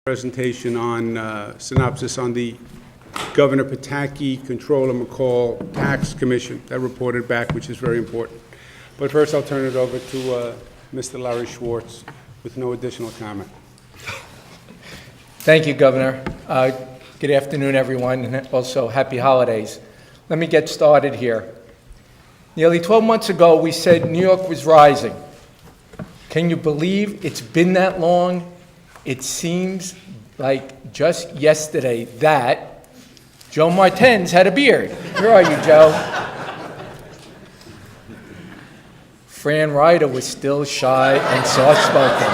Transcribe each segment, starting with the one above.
Presentation on synopsis on the Governor Pataki, Controller Mccall Tax Commission that reported back, which is very important. But first, I'll turn it over to Mr. Larry Schwartz with no additional comment. Thank you, Governor. Good afternoon, everyone, and also happy holidays. Let me get started here. Nearly 12 months ago, we said New York was rising. Can you believe it's been that long? It seems like just yesterday that Joe Martens had a beard. Where are you, Joe? Fran Ryder was still shy and soft-spoken.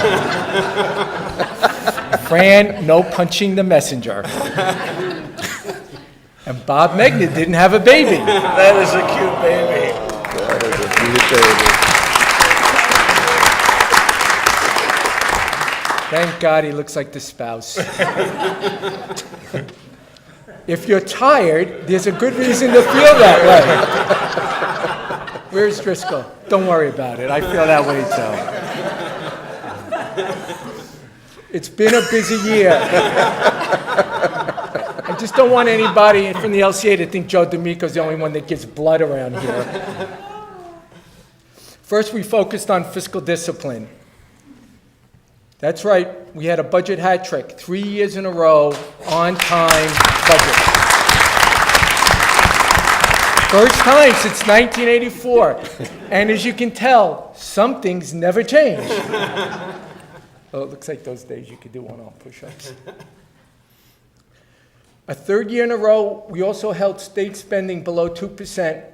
Fran, no punching the messenger. And Bob Megna didn't have a baby. That is a cute baby. That is a cute baby. Thank God he looks like the spouse. If you're tired, there's a good reason to feel that way. Where's Driscoll? Don't worry about it. I feel that way too. It's been a busy year. I just don't want anybody from the LCA to think Joe D'Amico's the only one that gives blood around here. First, we focused on fiscal discipline. That's right, we had a budget hat trick, 3 years in a row, on-time budget. First time since 1984. And as you can tell, some things never change. Oh, it looks like those days you could do one-arm push-ups. A third year in a row, we also held state spending below 2%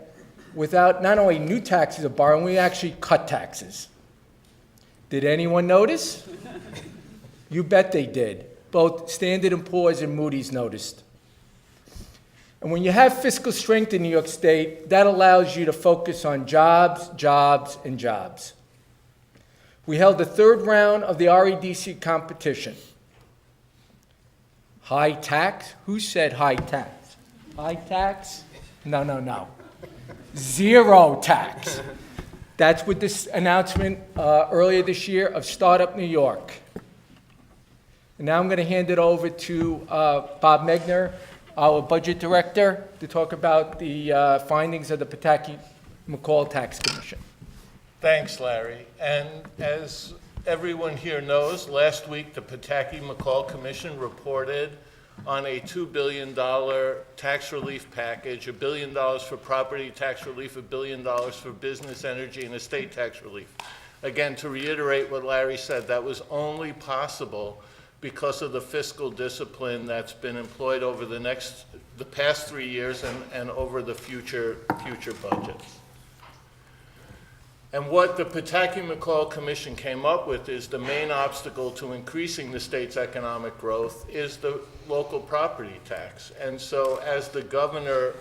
without not only new taxes or borrowing, we actually cut taxes. Did anyone notice? You bet they did. Both Standard & Poor's and Moody's noticed. And when you have fiscal strength in New York State, that allows you to focus on jobs, jobs, and jobs. We held the third round of the REDC competition. High tax? Who said high tax? High tax? No. Zero tax. That's with this announcement earlier this year of Startup New York. And now I'm going to hand it over to Bob Megna, our budget director, to talk about the findings of the Pataki Mccall Tax Commission. Thanks, Larry. And as everyone here knows, last week the Pataki Mccall Commission reported on a $2 billion tax relief package, $1 billion for property tax relief, $1 billion for business, energy, and estate tax relief. Again, to reiterate what Larry said, that was only possible because of the fiscal discipline that's been employed over the past 3 years and over the future budgets. And what the Pataki Mccall Commission came up with is the main obstacle to increasing the state's economic growth is the local property tax. And so as the governor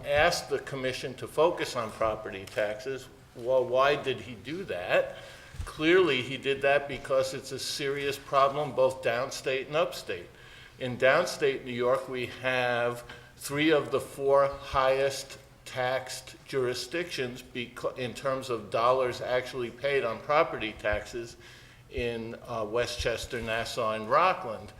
asked the commission to focus on property taxes, well, why did he do that? Clearly, he did that because it's a serious problem both downstate and upstate. In downstate New York, we have 3 of the 4 highest taxed jurisdictions in terms of dollars actually paid on property taxes in Westchester, Nassau, and Rockland.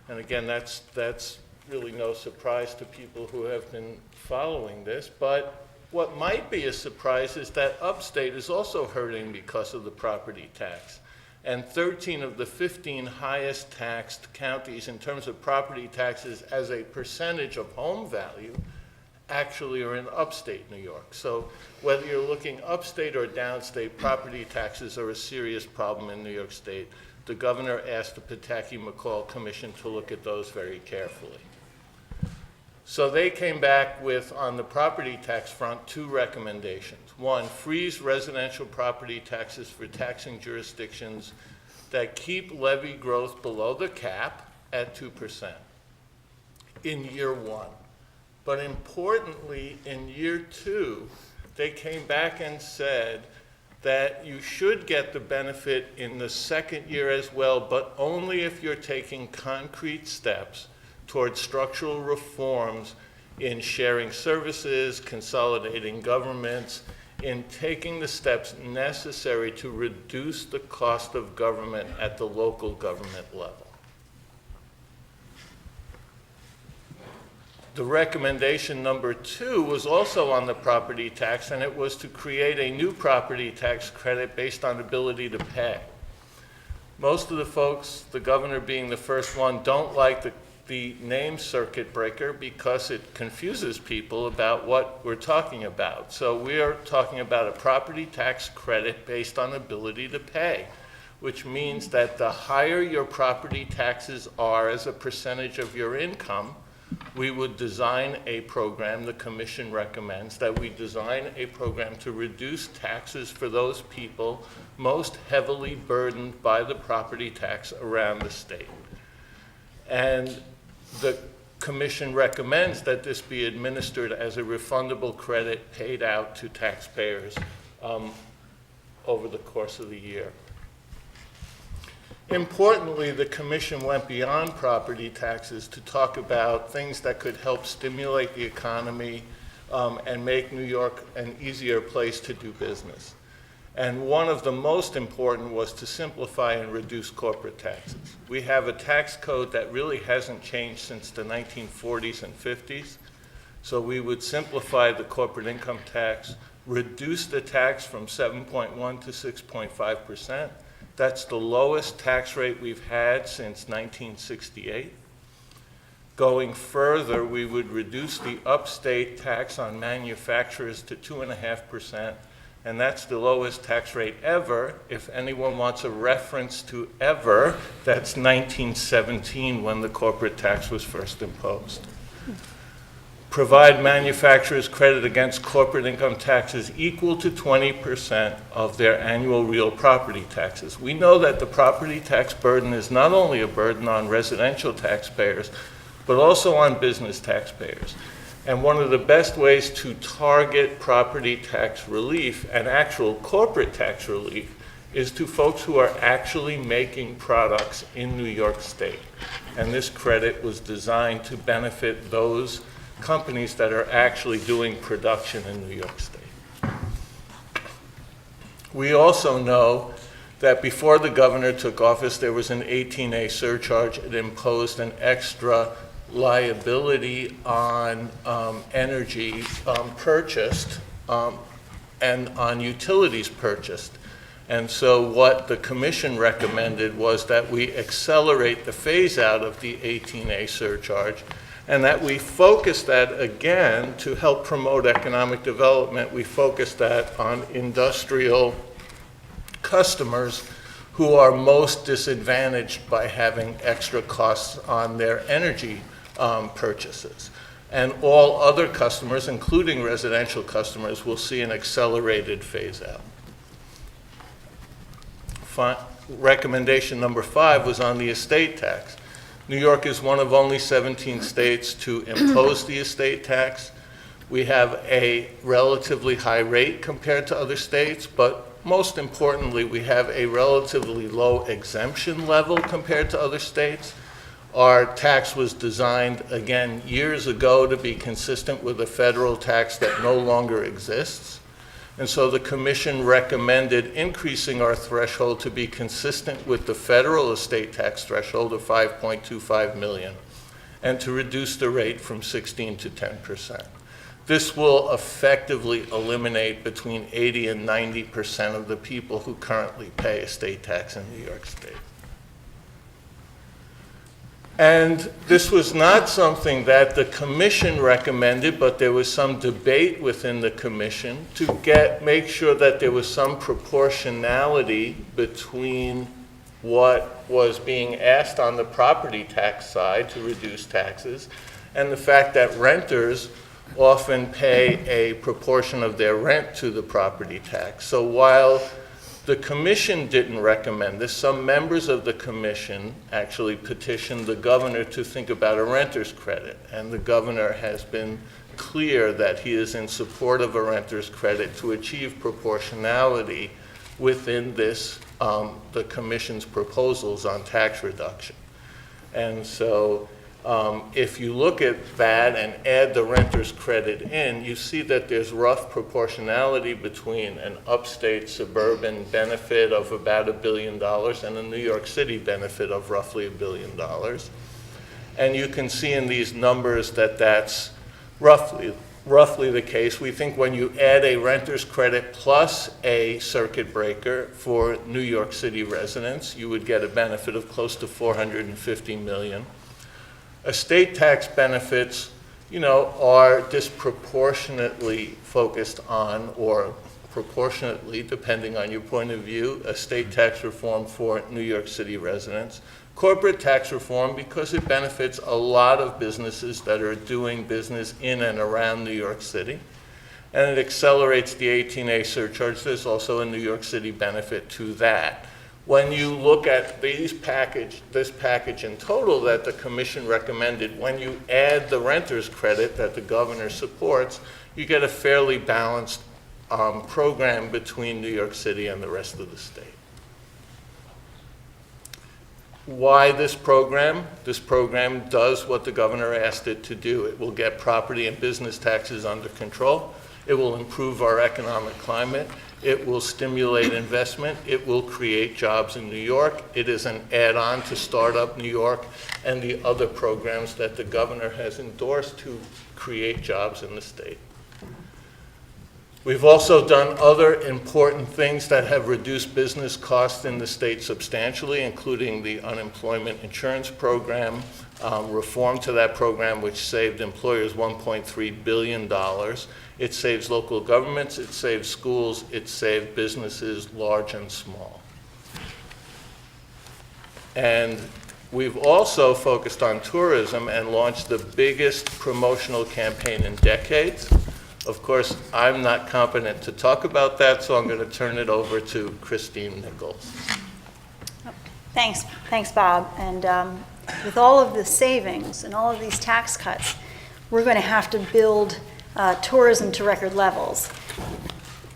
And again, that's really no surprise to people who have been following this. But what might be a surprise is that upstate is also hurting because of the property tax. And 13 of the 15 highest taxed counties in terms of property taxes as a percentage of home value actually are in upstate New York. So whether you're looking upstate or downstate, property taxes are a serious problem in New York State. The governor asked the Pataki Mccall Commission to look at those very carefully. So they came back with, on the property tax front, 2 recommendations. 1, freeze residential property taxes for taxing jurisdictions that keep levy growth below the cap at 2% in year 1. But importantly, in year 2, they came back and said that you should get the benefit in the second year as well, but only if you're taking concrete steps towards structural reforms in sharing services, consolidating governments, in taking the steps necessary to reduce the cost of government at the local government level. The recommendation number 2 was also on the property tax, and it was to create a new property tax credit based on ability to pay. Most of the folks, the governor being the first one, don't like the name circuit breaker because it confuses people about what we're talking about. So we are talking about a property tax credit based on ability to pay, which means that the higher your property taxes are as a percentage of your income, we would design a program, the commission recommends that we design a program to reduce taxes for those people most heavily burdened by the property tax around the state. And the commission recommends that this be administered as a refundable credit paid out to taxpayers over the course of the year. Importantly, the commission went beyond property taxes to talk about things that could help stimulate the economy and make New York an easier place to do business. And one of the most important was to simplify and reduce corporate taxes. We have a tax code that really hasn't changed since the 1940s and 50s. So we would simplify the corporate income tax, reduce the tax from 7.1 to 6.5%. That's the lowest tax rate we've had since 1968. Going further, we would reduce the upstate tax on manufacturers to 2.5%, and that's the lowest tax rate ever. If anyone wants a reference to ever, that's 1917 when the corporate tax was first imposed. Provide manufacturers credit against corporate income taxes equal to 20% of their annual real property taxes. We know that the property tax burden is not only a burden on residential taxpayers, but also on business taxpayers. And one of the best ways to target property tax relief and actual corporate tax relief is to folks who are actually making products in New York State. And this credit was designed to benefit those companies that are actually doing production in New York State. We also know that before the governor took office, there was an 18A surcharge. It imposed an extra liability on energy purchased and on utilities purchased. And so what the commission recommended was that we accelerate the phase out of the 18A surcharge, and that we focus that again to help promote economic development. We focus that on industrial customers who are most disadvantaged by having extra costs on their energy purchases. And all other customers, including residential customers, will see an accelerated phase out. Recommendation number 5 was on the estate tax. New York is one of only 17 states to impose the estate tax. We have a relatively high rate compared to other states, but most importantly, we have a relatively low exemption level compared to other states. Our tax was designed, again, years ago to be consistent with a federal tax that no longer exists. And so the commission recommended increasing our threshold to be consistent with the federal estate tax threshold of 5.25 million, and to reduce the rate from 16 to 10%. This will effectively eliminate between 80 and 90% of the people who currently pay estate tax in New York State. And this was not something that the commission recommended, but there was some debate within the commission to make sure that there was some proportionality between what was being asked on the property tax side to reduce taxes and the fact that renters often pay a proportion of their rent to the property tax. So while the commission didn't recommend this, some members of the commission actually petitioned the governor to think about a renter's credit. And the governor has been clear that he is in support of a renter's credit to achieve proportionality within this, the commission's proposals on tax reduction. And so if you look at that and add the renter's credit in, you see that there's rough proportionality between an upstate suburban benefit of about $1 billion and a New York City benefit of roughly $1 billion. And you can see in these numbers that that's roughly the case. We think when you add a renter's credit plus a circuit breaker for New York City residents, you would get a benefit of close to $450 million. Estate tax benefits, are disproportionately focused on, or proportionately, depending on your point of view, estate tax reform for New York City residents. Corporate tax reform, because it benefits a lot of businesses that are doing business in and around New York City. And it accelerates the 18A surcharge. There's also a New York City benefit to that. When you look at this package in total that the commission recommended, when you add the renter's credit that the governor supports, you get a fairly balanced program between New York City and the rest of the state. Why this program? This program does what the governor asked it to do. It will get property and business taxes under control. It will improve our economic climate. It will stimulate investment. It will create jobs in New York. It is an add-on to Startup New York and the other programs that the governor has endorsed to create jobs in the state. We've also done other important things that have reduced business costs in the state substantially, including the unemployment insurance program, reform to that program, which saved employers $1.3 billion. It saves local governments, it saves schools, it saved businesses large and small. And we've also focused on tourism and launched the biggest promotional campaign in decades. Of course, I'm not competent to talk about that, so I'm going to turn it over to Christine Nichols. Thanks, Bob. And with all of the savings and all of these tax cuts, we're going to have to build tourism to record levels.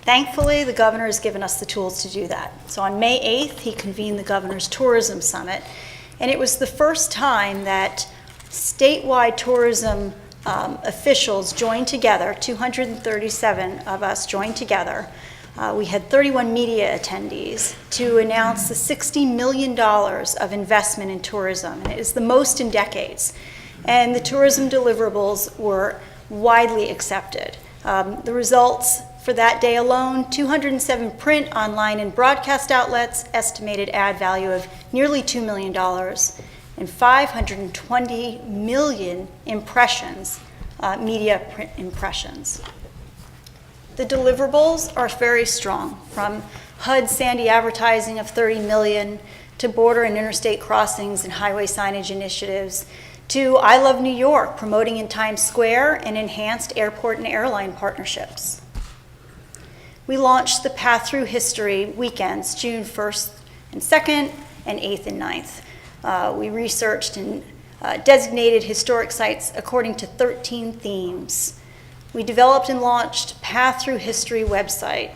Thankfully, the governor has given us the tools to do that. So on May 8th, he convened the Governor's Tourism Summit, and it was the first time that statewide tourism officials joined together. 237 of us joined together. We had 31 media attendees to announce the $60 million of investment in tourism. And it is the most in decades. And the tourism deliverables were widely accepted. The results for that day alone, 207 print, online, and broadcast outlets, estimated ad value of nearly $2 million, and 520 million impressions, media print impressions. The deliverables are very strong, from HUD Sandy advertising of $30 million, to border and interstate crossings and highway signage initiatives, to I Love New York, promoting in Times Square and enhanced airport and airline partnerships. We launched the Path Through History weekends, June 1st and 2nd, and 8th and 9th. We researched and designated historic sites according to 13 themes. We developed and launched Path Through History website.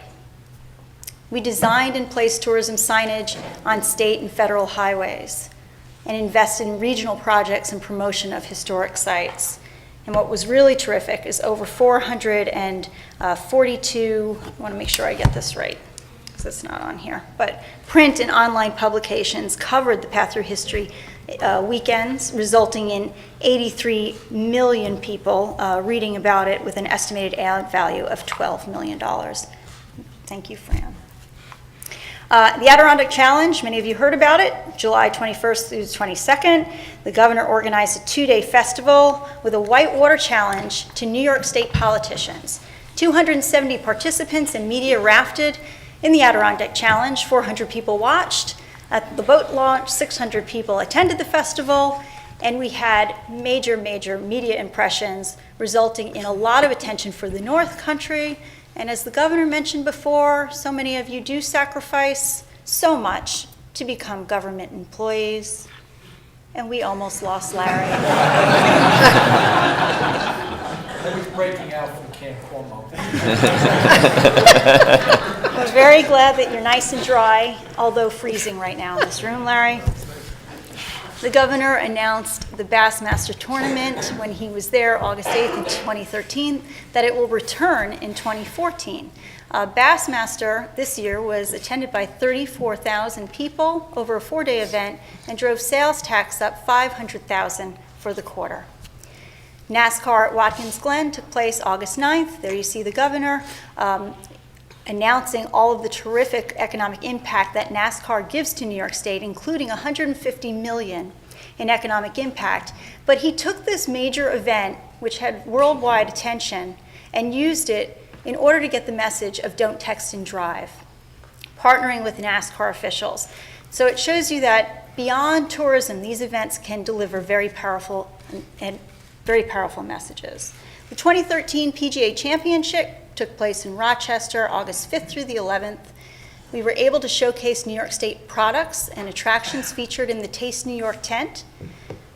We designed and placed tourism signage on state and federal highways, and invested in regional projects and promotion of historic sites. And what was really terrific is over 442, I want to make sure I get this right, because it's not on here, but print and online publications covered the Path Through History weekends, resulting in 83 million people reading about it, with an estimated ad value of $12 million. Thank you, Fran. The Adirondack Challenge, many of you heard about it, July 21st through the 22nd. The governor organized a 2-day festival with a whitewater challenge to New York State politicians. 270 participants and media rafted in the Adirondack Challenge. 400 people watched. At the boat launch, 600 people attended the festival, and we had major media impressions, resulting in a lot of attention for the North Country. And as the governor mentioned before, so many of you do sacrifice so much to become government employees. And we almost lost Larry. I was breaking out from Camp Cuomo. We're very glad that you're nice and dry, although freezing right now in this room, Larry. The governor announced the Bassmaster Tournament when he was there August 8th in 2013, that it will return in 2014. Bassmaster this year was attended by 34,000 people over a 4-day event and drove sales tax up $500,000 for the quarter. NASCAR at Watkins Glen took place August 9th. There you see the governor announcing all of the terrific economic impact that NASCAR gives to New York State, including $150 million in economic impact. But he took this major event, which had worldwide attention, and used it in order to get the message of don't text and drive, partnering with NASCAR officials. So it shows you that beyond tourism, these events can deliver very powerful messages. The 2013 PGA Championship took place in Rochester, August 5th through the 11th. We were able to showcase New York State products and attractions featured in the Taste New York tent.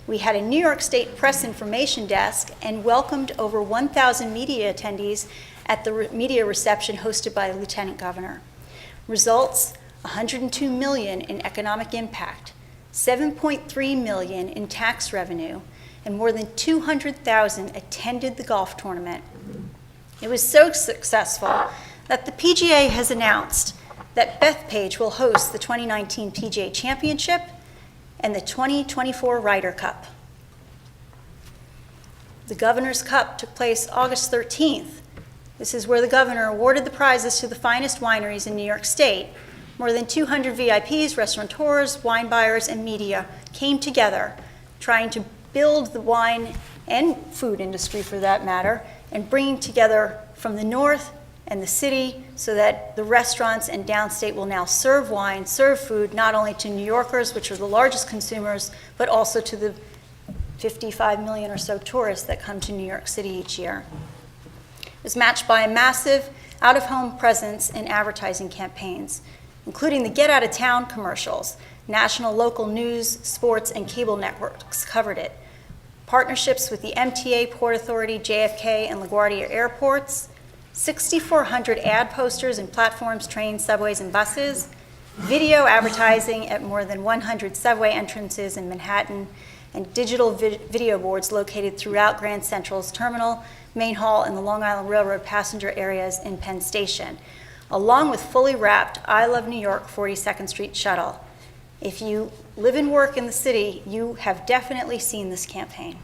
We had a New York State press information desk and welcomed over 1,000 media attendees at the media reception hosted by the Lieutenant Governor. Results, $102 million in economic impact, $7.3 million in tax revenue, and more than 200,000 attended the golf tournament. It was so successful that the PGA has announced that Bethpage will host the 2019 PGA Championship and the 2024 Ryder Cup. The Governor's Cup took place August 13th. This is where the governor awarded the prizes to the finest wineries in New York State. More than 200 VIPs, restaurateurs, wine buyers, and media came together trying to build the wine and food industry, for that matter, and bringing together from the north and the city so that the restaurants and downstate will now serve wine, serve food, not only to New Yorkers, which are the largest consumers, but also to the 55 million or so tourists that come to New York City each year. It was matched by a massive out-of-home presence and advertising campaigns, including the Get Out of Town commercials. National, local news, sports, and cable networks covered it. Partnerships with the MTA, Port Authority, JFK, and LaGuardia airports, 6,400 ad posters in platforms, trains, subways, and buses, video advertising at more than 100 subway entrances in Manhattan, and digital video boards located throughout Grand Central's terminal, main hall, and the Long Island Railroad passenger areas in Penn Station, along with fully wrapped I Love New York 42nd Street shuttle. If you live and work in the city, you have definitely seen this campaign.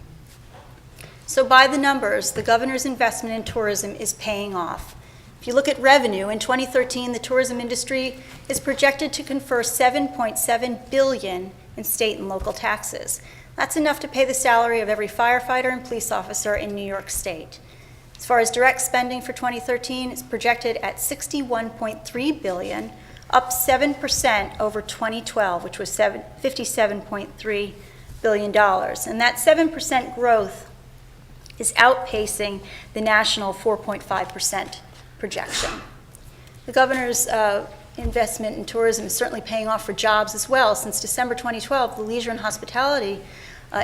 So by the numbers, the governor's investment in tourism is paying off. If you look at revenue, in 2013, the tourism industry is projected to confer $7.7 billion in state and local taxes. That's enough to pay the salary of every firefighter and police officer in New York State. As far as direct spending for 2013, it's projected at $61.3 billion, up 7% over 2012, which was $57.3 billion. And that 7% growth is outpacing the national 4.5% projection. The governor's investment in tourism is certainly paying off for jobs as well. Since December 2012, the leisure and hospitality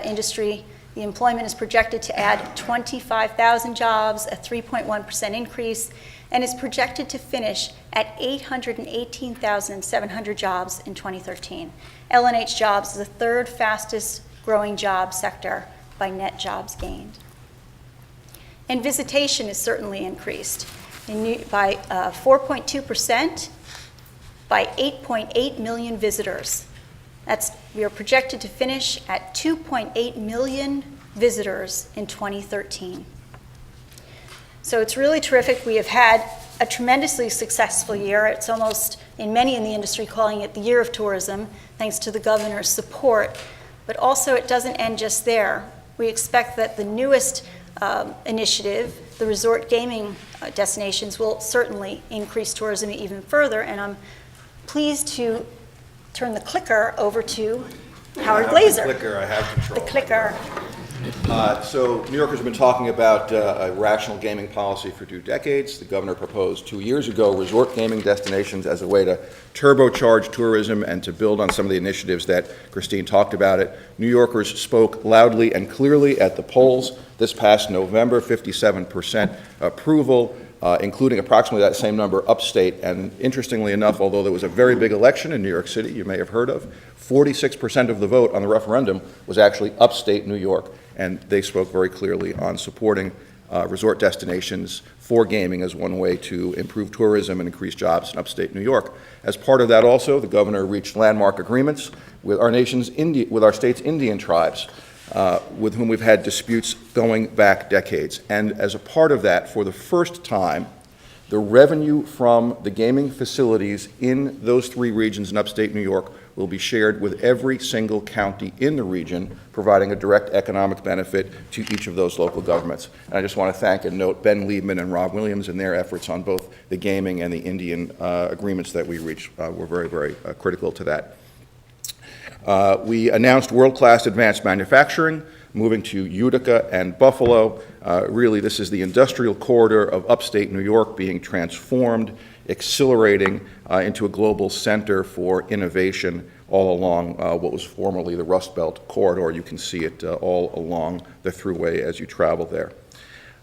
industry, the employment is projected to add 25,000 jobs, a 3.1% increase, and is projected to finish at 818,700 jobs in 2013. L&H Jobs is the third fastest growing job sector by net jobs gained. And visitation is certainly increased by 4.2%, by 8.8 million visitors. We are projected to finish at 2.8 million visitors in 2013. So it's really terrific. We have had a tremendously successful year. It's almost, in many in the industry, calling it the year of tourism, thanks to the governor's support. But also it doesn't end just there. We expect that the newest initiative, the resort gaming destinations, will certainly increase tourism even further, and I'm pleased to turn the clicker over to Howard Glazer. I have control. The clicker. So New Yorkers have been talking about a rational gaming policy for 2 decades. The governor proposed 2 years ago resort gaming destinations as a way to turbocharge tourism and to build on some of the initiatives that Christine talked about it. New Yorkers spoke loudly and clearly at the polls this past November, 57% approval, including approximately that same number upstate. And interestingly enough, although there was a very big election in New York City, you may have heard of, 46% of the vote on the referendum was actually upstate New York. And they spoke very clearly on supporting resort destinations for gaming as one way to improve tourism and increase jobs in upstate New York. As part of that also, the governor reached landmark agreements with our state's Indian tribes. with whom we've had disputes going back decades. And as a part of that, for the first time, the revenue from the gaming facilities in those 3 regions in upstate New York will be shared with every single county in the region, providing a direct economic benefit to each of those local governments. And I just want to thank and note Ben Liebman and Rob Williams and their efforts on both the gaming and the Indian agreements that we reached. Were very, very critical to that. We announced world-class advanced manufacturing, moving to Utica and Buffalo. Really, this is the industrial corridor of upstate New York being transformed, accelerating into a global center for innovation all along what was formerly the Rust Belt corridor. You can see it all along the thruway as you travel there.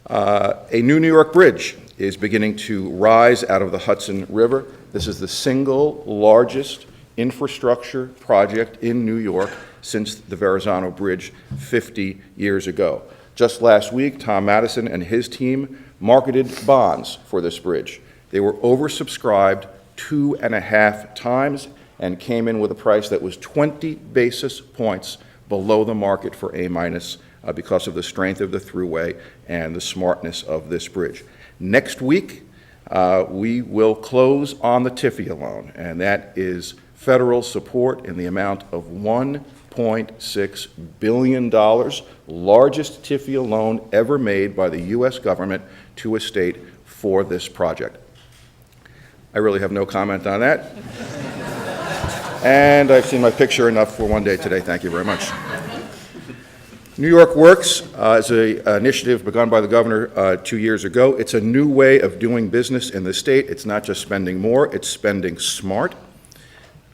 A new New York bridge is beginning to rise out of the Hudson River. This is the single largest infrastructure project in New York since the Verrazano Bridge 50 years ago. Just last week, Tom Madison and his team marketed bonds for this bridge. They were oversubscribed 2.5 times and came in with a price that was 20 basis points below the market for A- because of the strength of the thruway and the smartness of this bridge. Next week, we will close on the TIFIA loan, and that is federal support in the amount of $1.6 billion, largest TIFIA loan ever made by the U.S. government to a state for this project. I really have no comment on that. And I've seen my picture enough for one day today. Thank you very much. New York Works is an initiative begun by the governor 2 years ago. It's a new way of doing business in the state. It's not just spending more, it's spending smart.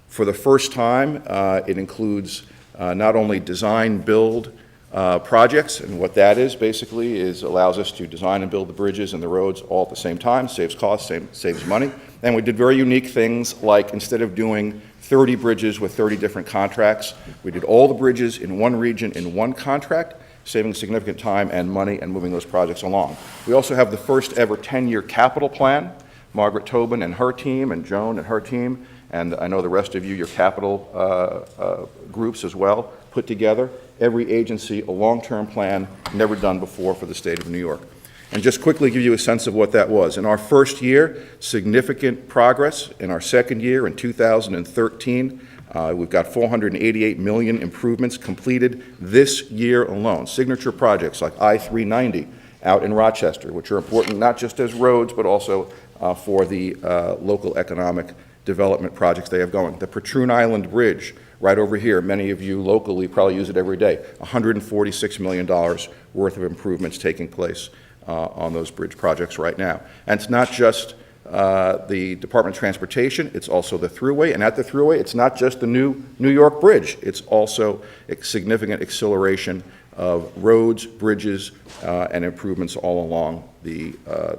For the first time, it includes not only design, build projects, and what that is basically is allows us to design and build the bridges and the roads all at the same time, saves costs, saves money. And we did very unique things like instead of doing 30 bridges with 30 different contracts, we did all the bridges in one region in one contract, saving significant time and money and moving those projects along. We also have the first ever 10-year capital plan. Margaret Tobin and her team and Joan and her team, and I know the rest of you, your capital groups as well, put together. Every agency, a long-term plan, never done before for the state of New York. And just quickly give you a sense of what that was. In our first year, significant progress. In our second year, in 2013, we've got 488 million improvements completed this year alone. Signature projects like I-390 out in Rochester, which are important not just as roads, but also for the local economic development projects they have going. The Patroon Island Bridge, right over here, many of you locally probably use it every day, $146 million worth of improvements taking place on those bridge projects right now. And it's not just the Department of Transportation, it's also the thruway, and at the thruway, it's not just the new New York Bridge, it's also a significant acceleration of roads, bridges, and improvements all along the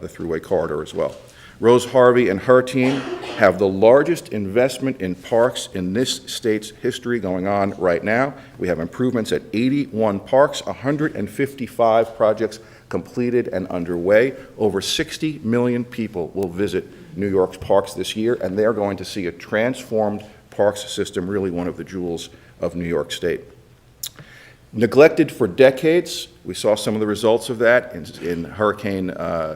thruway corridor as well. Rose Harvey and her team have the largest investment in parks in this state's history going on right now. We have improvements at 81 parks, 155 projects completed and underway. Over 60 million people will visit New York's parks this year, and they're going to see a transformed parks system, really one of the jewels of New York State. Neglected for decades, we saw some of the results of that in Hurricane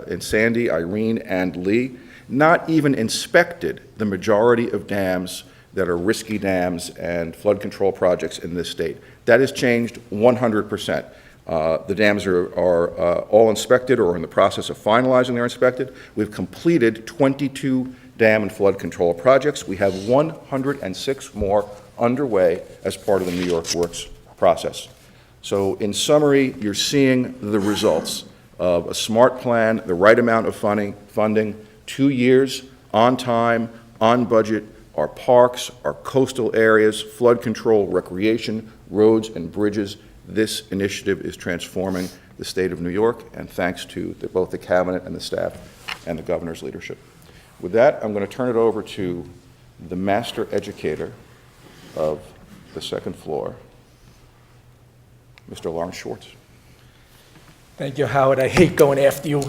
in Sandy, Irene, and Lee. Not even inspected the majority of dams that are risky dams and flood control projects in this state. That has changed 100%. The dams are all inspected or in the process of finalizing their inspected. We've completed 22 dam and flood control projects. We have 106 more underway as part of the New York Works process. So in summary, you're seeing the results of a smart plan, the right amount of funding, 2 years, on time, on budget, our parks, our coastal areas, flood control, recreation, roads and bridges. This initiative is transforming the state of New York, and thanks to both the cabinet and the staff and the governor's leadership. With that, I'm going to turn it over to the master educator of the second floor, Mr. Lawrence Schwartz. Thank you, Howard. I hate going after you.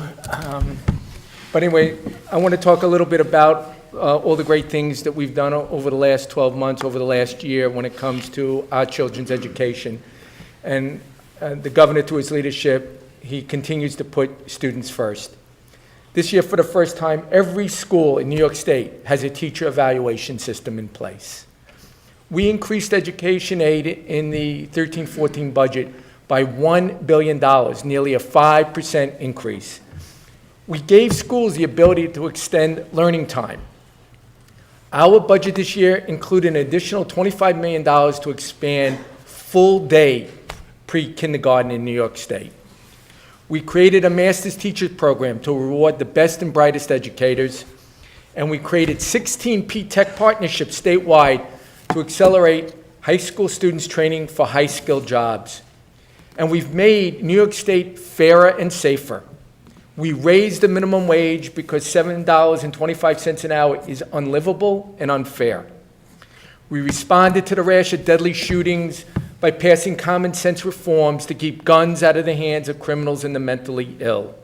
But anyway, I want to talk a little bit about all the great things that we've done over the last 12 months, over the last year when it comes to our children's education. And the governor, through his leadership, he continues to put students first. This year, for the first time, every school in New York State has a teacher evaluation system in place. We increased education aid in the 13-14 budget by $1 billion, nearly a 5% increase. We gave schools the ability to extend learning time. Our budget this year included an additional $25 million to expand full-day pre-kindergarten in New York State. We created a master's teachers program to reward the best and brightest educators, and we created 16 P-Tech partnerships statewide to accelerate high school students training for high-skilled jobs. And we've made New York State fairer and safer. We raised the minimum wage because $7.25 an hour is unlivable and unfair. We responded to the rash of deadly shootings by passing common sense reforms to keep guns out of the hands of criminals and the mentally ill.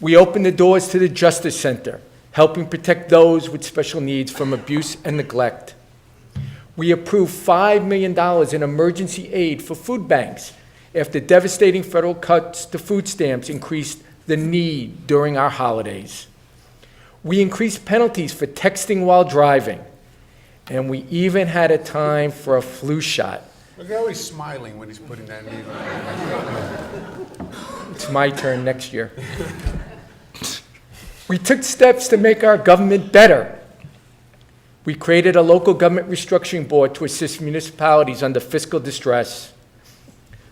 We opened the doors to the Justice Center, helping protect those with special needs from abuse and neglect. We approved $5 million in emergency aid for food banks after devastating federal cuts to food stamps increased the need during our holidays. We increased penalties for texting while driving, and we even had a time for a flu shot. Look how he's smiling when he's putting that in. It's my turn next year. We took steps to make our government better. We created a local government restructuring board to assist municipalities under fiscal distress.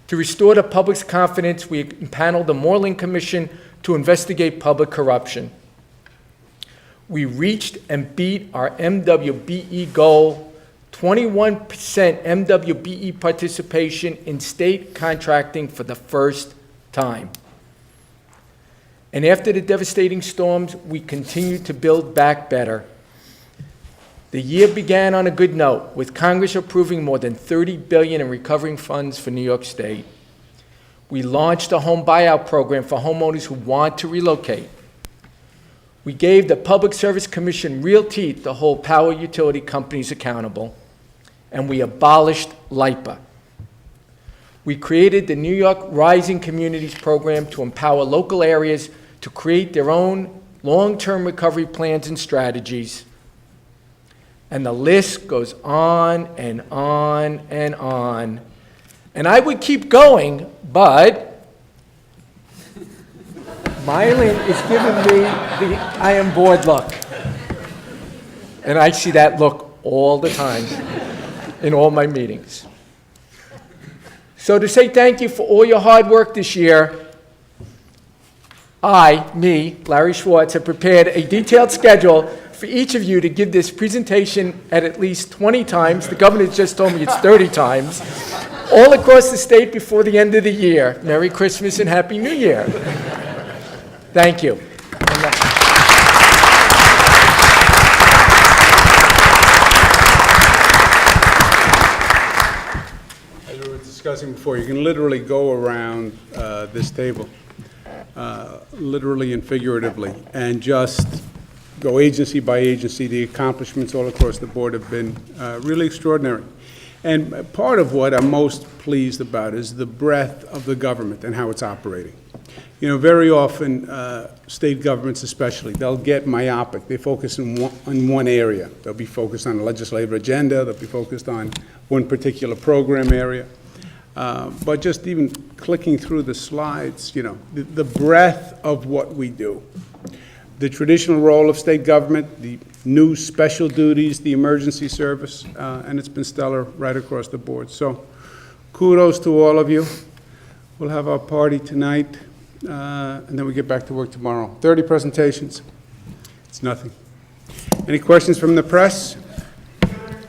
To restore the public's confidence, we impaneled the Moreland Commission to investigate public corruption. We reached and beat our MWBE goal, 21% MWBE participation in state contracting for the first time. And after the devastating storms, we continued to build back better. The year began on a good note, with Congress approving more than $30 billion in recovering funds for New York State. We launched a home buyout program for homeowners who want to relocate. We gave the Public Service Commission real teeth to hold power utility companies accountable, and we abolished LIPA. We created the New York Rising Communities Program to empower local areas to create their own long-term recovery plans and strategies. And the list goes on and on and on. And I would keep going, but Mylan is giving me the I am bored look. And I see that look all the time in all my meetings. So to say thank you for all your hard work this year, Larry Schwartz, have prepared a detailed schedule for each of you to give this presentation at least 20 times. The governor just told me it's 30 times, all across the state before the end of the year. Merry Christmas and Happy New Year. Thank you. As we were discussing before, you can literally go around this table, literally and figuratively, and just go agency by agency. The accomplishments all across the board have been really extraordinary. And part of what I'm most pleased about is the breadth of the government and how it's operating. You know, very often, state governments especially, they'll get myopic. They focus in one area. They'll be focused on a legislative agenda. They'll be focused on one particular program area. But just even clicking through the slides, you know, the breadth of what we do. The traditional role of state government, the new special duties, the emergency service, and it's been stellar right across the board. So kudos to all of you. We'll have our party tonight, and then we get back to work tomorrow. 30 presentations. It's nothing. Any questions from the press?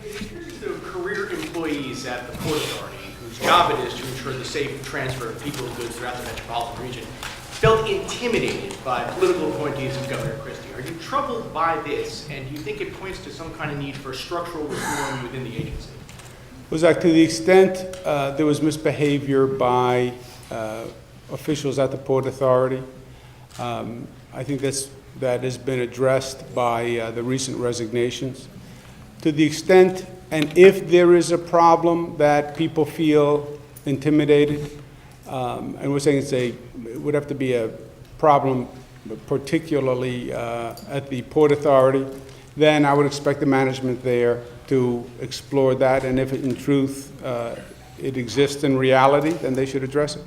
Here's the career employees at the Port Authority, whose job it is to ensure the safe transfer of people and goods throughout the metropolitan region, felt intimidated by political appointees of Governor Christie. Are you troubled by this, and do you think it points to some kind of need for structural reform within the agency? Was that to the extent there was misbehavior by officials at the Port Authority? I think that has been addressed by the recent resignations. To the extent, and if there is a problem that people feel intimidated, And we're saying it would have to be a problem particularly at the Port Authority, then I would expect the management there to explore that, and if in truth it exists in reality, then they should address it.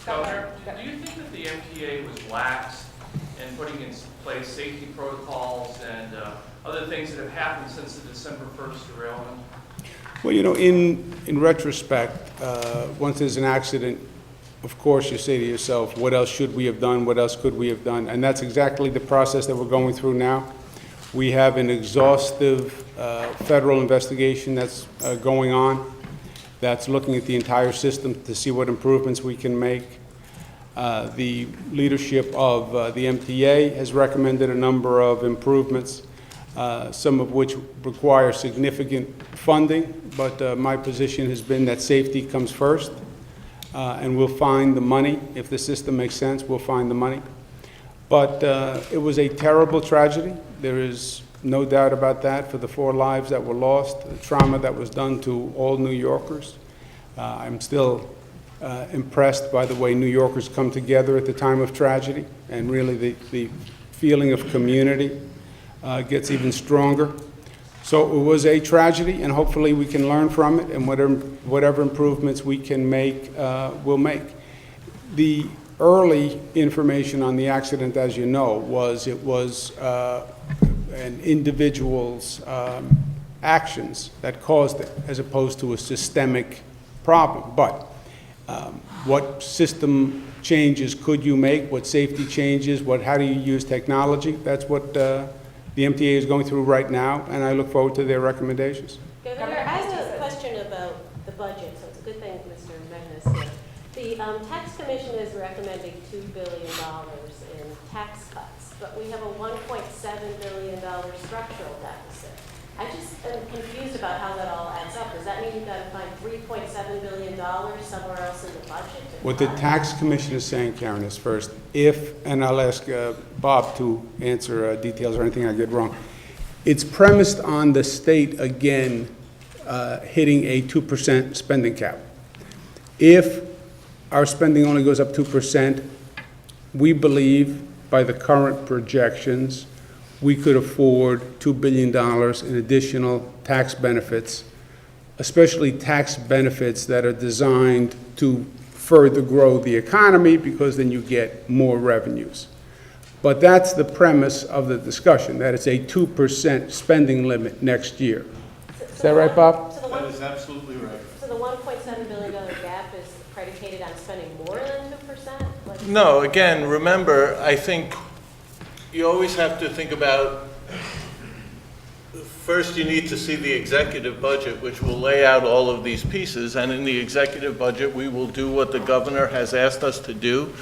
Governor, do you think that the MTA was lax in putting in place safety protocols and other things that have happened since the December 1st derailment? Well, in retrospect, once there's an accident, of course, you say to yourself, what else should we have done? What else could we have done? And that's exactly the process that we're going through now. We have an exhaustive federal investigation that's going on, that's looking at the entire system to see what improvements we can make. The leadership of the MTA has recommended a number of improvements, some of which require significant funding, but my position has been that safety comes first. And we'll find the money. If the system makes sense, we'll find the money. But it was a terrible tragedy. There is no doubt about that, for the 4 lives that were lost, the trauma that was done to all New Yorkers. I'm still impressed by the way New Yorkers come together at the time of tragedy, and really the feeling of community gets even stronger. So it was a tragedy, and hopefully we can learn from it, and whatever improvements we can make, we'll make. The early information on the accident, as you know, was it was an individual's actions that caused it, as opposed to a systemic problem. But what system changes could you make? What safety changes? How do you use technology? That's what the MTA is going through right now, and I look forward to their recommendations. Governor, I have a question about the budget, so it's a good thing Mr. Megna is here. The tax commission is recommending $2 billion in tax cuts, but we have a $1.7 billion structural deficit. I just am confused about how that all adds up. Does that mean you've got to find $3.7 billion somewhere else in the budget? What the tax commission is saying, Karen, is first, and I'll ask Bob to answer details or anything I get wrong. It's premised on the state, again, hitting a 2% spending cap. If our spending only goes up 2%, we believe, by the current projections, we could afford $2 billion in additional tax benefits, especially tax benefits that are designed to further grow the economy, because then you get more revenues. But that's the premise of the discussion, that it's a 2% spending limit next year. Is that right, Bob? That is absolutely right. So the $1.7 billion gap is predicated on spending more than 2%? No, again, remember, I think you always have to think about, first you need to see the executive budget, which will lay out all of these pieces, and in the executive budget we will do what the governor has asked us to do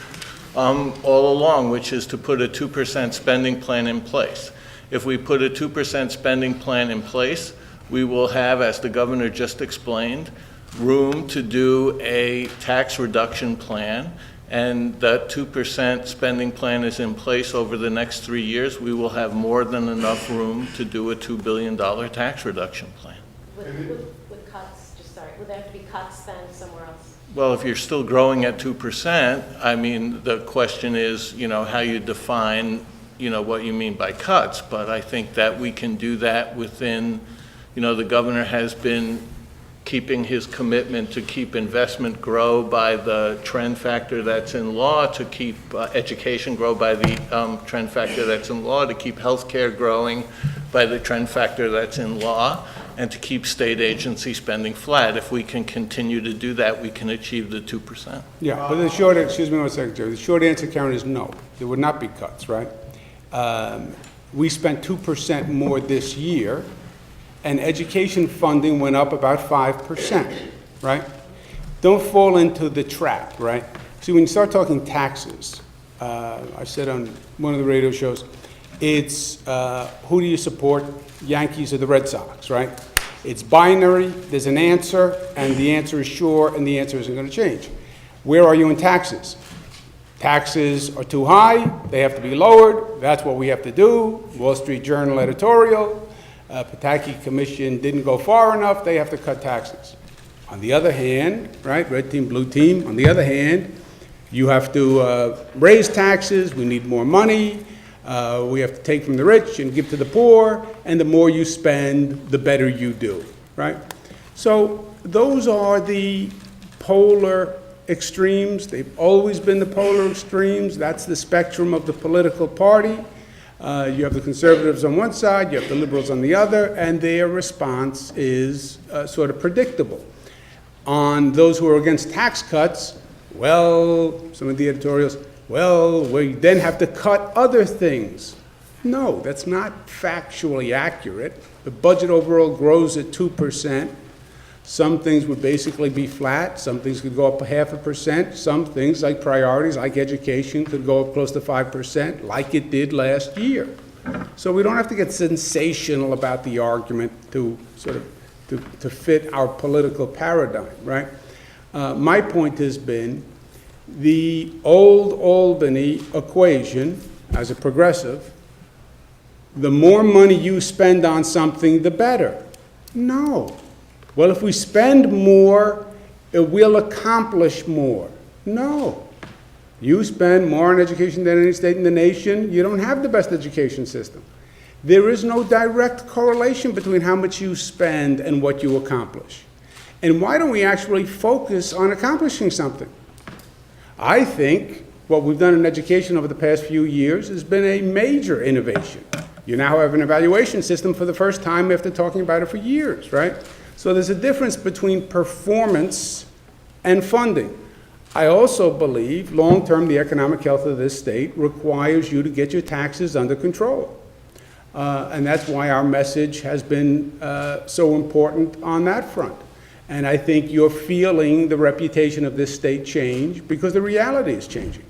all along, which is to put a 2% spending plan in place. If we put a 2% spending plan in place, we will have, as the governor just explained, room to do a tax reduction plan, and that 2% spending plan is in place over the next 3 years. We will have more than enough room to do a $2 billion tax reduction plan. With cuts, would there have to be cuts then somewhere else? Well, if you're still growing at 2%, I mean, the question is, how you define, what you mean by cuts. But I think that we can do that within, the governor has been keeping his commitment to keep investment grow by the trend factor that's in law, to keep education grow by the trend factor that's in law, to keep healthcare growing by the trend factor that's in law, and to keep state agency spending flat. If we can continue to do that, we can achieve the 2%. Yeah, but the short, excuse me one second, Jerry. The short answer, Karen, is no. There would not be cuts, right? We spent 2% more this year, and education funding went up about 5%, right? Don't fall into the trap, right? See, when you start talking taxes, I said on one of the radio shows, it's who do you support, Yankees or the Red Sox, right? It's binary, there's an answer, and the answer is sure, and the answer isn't going to change. Where are you in taxes? Taxes are too high, they have to be lowered, that's what we have to do. Wall Street Journal editorial. Pataki Commission didn't go far enough, they have to cut taxes. On the other hand, right, red team, blue team, on the other hand, you have to raise taxes, we need more money, we have to take from the rich and give to the poor, and the more you spend, the better you do, right? So those are the polar extremes. They've always been the polar extremes. That's the spectrum of the political party. You have the conservatives on one side, you have the liberals on the other, and their response is sort of predictable. On those who are against tax cuts, well, some of the editorials, well, we then have to cut other things. No, that's not factually accurate. The budget overall grows at 2%. Some things would basically be flat. Some things could go up 0.5%. Some things, like priorities, like education, could go up close to 5%, like it did last year. So we don't have to get sensational about the argument to sort of to fit our political paradigm, right? My point has been the old Albany equation, as a progressive, the more money you spend on something, the better. No. Well, if we spend more, we'll accomplish more. No. You spend more on education than any state in the nation, you don't have the best education system. There is no direct correlation between how much you spend and what you accomplish. And why don't we actually focus on accomplishing something? I think what we've done in education over the past few years has been a major innovation. You now have an evaluation system for the first time after talking about it for years, right? So there's a difference between performance and funding. I also believe long-term the economic health of this state requires you to get your taxes under control. And that's why our message has been so important on that front. And I think you're feeling the reputation of this state change because the reality is changing.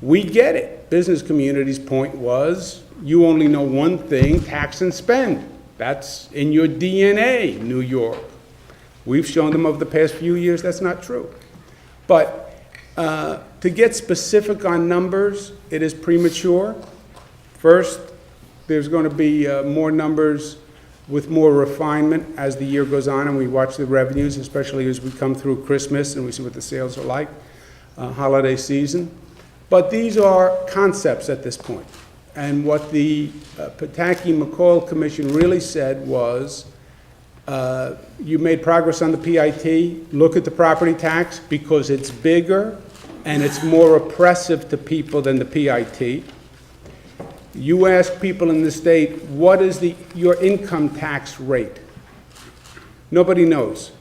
We get it. Business community's point was, you only know one thing, tax and spend. That's in your DNA, New York. We've shown them over the past few years that's not true. But to get specific on numbers, it is premature. First, there's going to be more numbers with more refinement as the year goes on and we watch the revenues, especially as we come through Christmas and we see what the sales are like, holiday season. But these are concepts at this point. And what the Pataki-Mccall Commission really said was, you made progress on the PIT, look at the property tax because it's bigger and it's more oppressive to people than the PIT. You ask people in the state, what is your income tax rate? Nobody knows.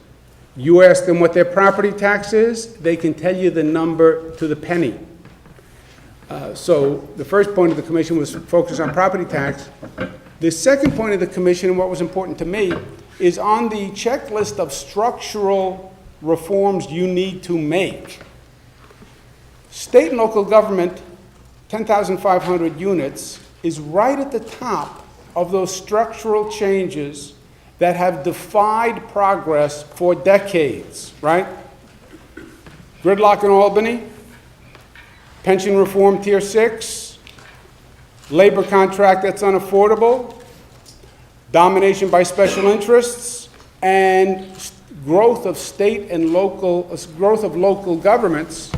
You ask them what their property tax is, they can tell you the number to the penny. So the first point of the commission was focused on property tax. The second point of the commission, and what was important to me, is on the checklist of structural reforms you need to make. State and local government, 10,500 units, is right at the top of those structural changes that have defied progress for decades, right? Gridlock in Albany, pension reform tier 6, labor contract that's unaffordable, domination by special interests, and growth of state and local, growth of local governments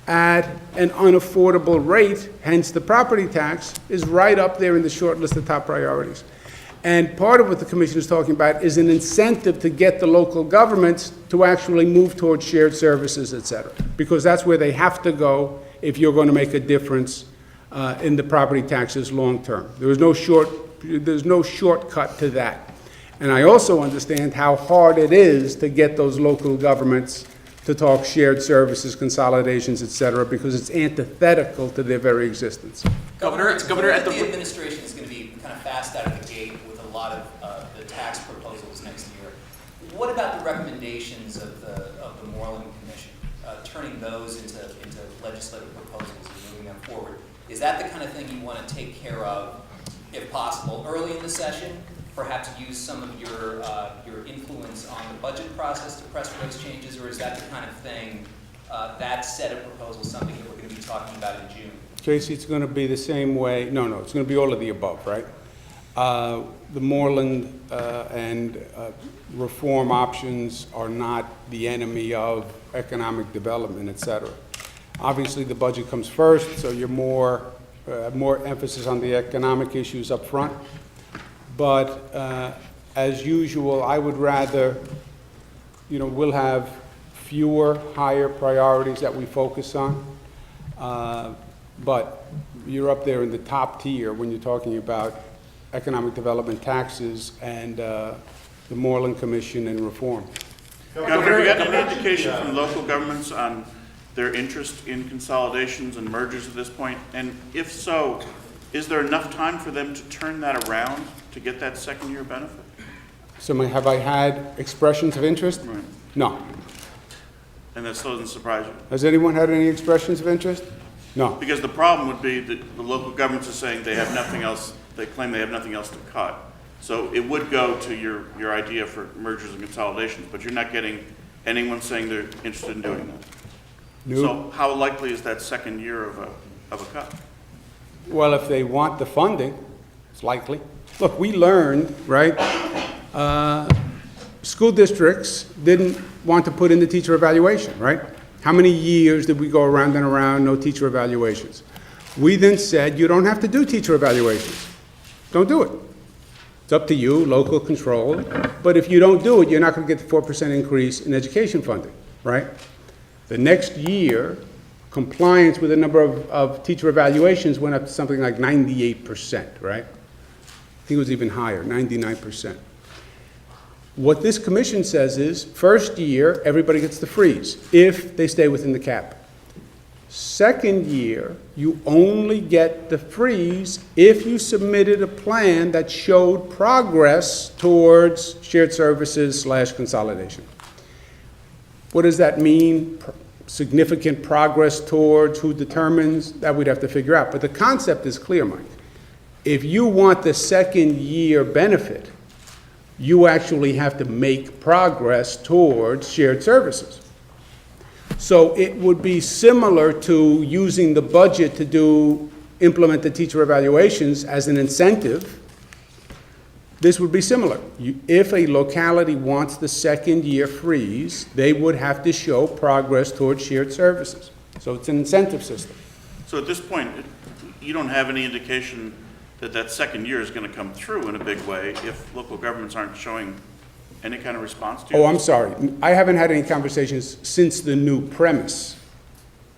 at an unaffordable rate, hence the property tax, is right up there in the short list of top priorities. And part of what the commission is talking about is an incentive to get the local governments to actually move towards shared services, et cetera, because that's where they have to go if you're going to make a difference in the property taxes long term. There's no shortcut to that. And I also understand how hard it is to get those local governments to talk shared services, consolidations, et cetera, because it's antithetical to their very existence. Governor, at the administration is going to be kind of fast out of the gate with a lot of the tax proposals next year. What about the recommendations of the Moreland Commission, turning those into legislative proposals and moving them forward? Is that the kind of thing you want to take care of, if possible, early in the session? Perhaps use some of your influence on the budget process to press for those changes, or is that the kind of thing, that set of proposals, something that we're going to be talking about in June? Casey, it's going to be the same way. No, it's going to be all of the above, right? The Moreland and reform options are not the enemy of economic development, et cetera. Obviously, the budget comes first, so you're more emphasis on the economic issues up front. But as usual, I would rather, we'll have fewer higher priorities that we focus on. But you're up there in the top tier when you're talking about economic development taxes and the Moreland Commission and reform. Governor, have you gotten any indication from local governments on their interest in consolidations and mergers at this point? And if so, is there enough time for them to turn that around to get that second-year benefit? So have I had expressions of interest? Right. No. And that still doesn't surprise you? Has anyone had any expressions of interest? No. Because the problem would be that the local governments are saying they have nothing else, they claim they have nothing else to cut. So it would go to your idea for mergers and consolidations, but you're not getting anyone saying they're interested in doing that. No. So how likely is that second year of a cut? Well, if they want the funding, it's likely. Look, we learned, right? School districts didn't want to put in the teacher evaluation, right? How many years did we go around and around, no teacher evaluations? We then said, you don't have to do teacher evaluations. Don't do it. It's up to you, local control. But if you don't do it, you're not going to get the 4% increase in education funding, right? The next year, compliance with the number of teacher evaluations went up to something like 98%, right? I think it was even higher, 99%. What this commission says is, first year, everybody gets the freeze, if they stay within the cap. Second year, you only get the freeze if you submitted a plan that showed progress towards shared services / consolidation. What does that mean? Significant progress towards, who determines? That we'd have to figure out. But the concept is clear, Mike. If you want the second year benefit, you actually have to make progress towards shared services. So it would be similar to using the budget to implement the teacher evaluations as an incentive. This would be similar. If a locality wants the second year freeze, they would have to show progress towards shared services. So it's an incentive system. So at this point, you don't have any indication that second year is going to come through in a big way if local governments aren't showing any kind of response to you? Oh, I'm sorry. I haven't had any conversations since the new premise.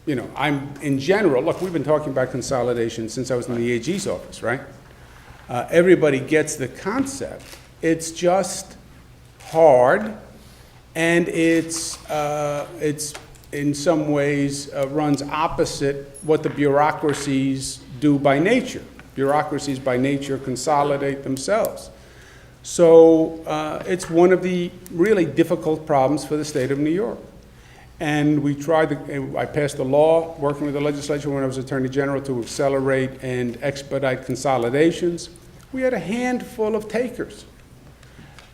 In general, look, we've been talking about consolidation since I was in the AG's office, right? Everybody gets the concept. It's just hard, and it's in some ways runs opposite what the bureaucracies do by nature. Bureaucracies by nature consolidate themselves. So it's one of the really difficult problems for the state of New York. And I passed a law working with the legislature when I was Attorney General to accelerate and expedite consolidations. We had a handful of takers.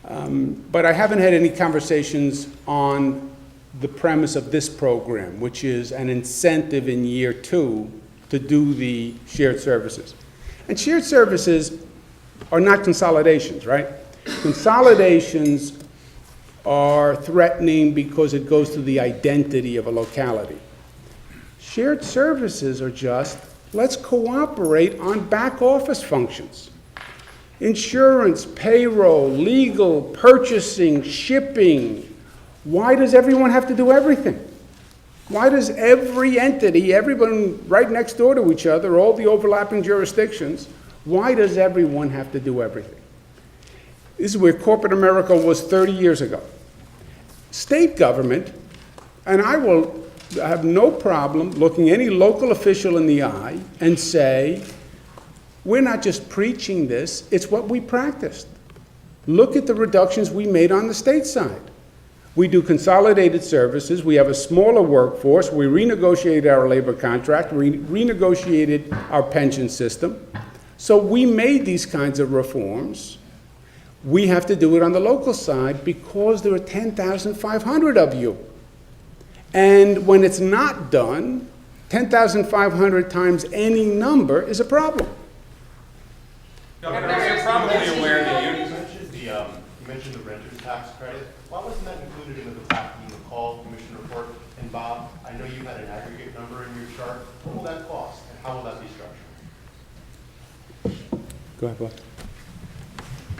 But I haven't had any conversations on the premise of this program, which is an incentive in year 2 to do the shared services. And shared services are not consolidations, right? Consolidations are threatening because it goes to the identity of a locality. Shared services are just, let's cooperate on back office functions. Insurance, payroll, legal, purchasing, shipping. Why does everyone have to do everything? Why does every entity, everyone right next door to each other, all the overlapping jurisdictions, why does everyone have to do everything? This is where corporate America was 30 years ago. State government, and I will have no problem looking any local official in the eye and say, we're not just preaching this, it's what we practiced. Look at the reductions we made on the state side. We do consolidated services, we have a smaller workforce, we renegotiated our labor contract, we renegotiated our pension system. So we made these kinds of reforms. We have to do it on the local side because there are 10,500 of you. And when it's not done, 10,500 times any number is a problem. Governor, is there a problem credit. Why wasn't that included in the Pataki Mccall Commission report? And Bob, I know you had an aggregate number in your chart. What will that cost, and how will that be structured? Go ahead, Bob.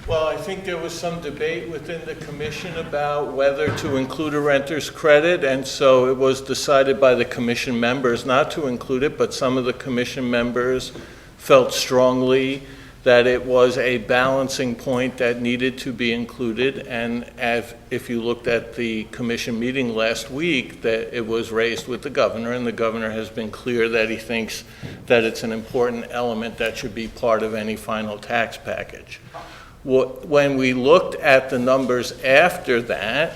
Well, I think there was some debate within the commission about whether to include a renter's credit, and so it was decided by the commission members not to include it, but some of the commission members felt strongly that it was a balancing point that needed to be included, and if you looked at the commission meeting last week, that it was raised with the governor, and the governor has been clear that he thinks that it's an important element that should be part of any final tax package. When we looked at the numbers after that,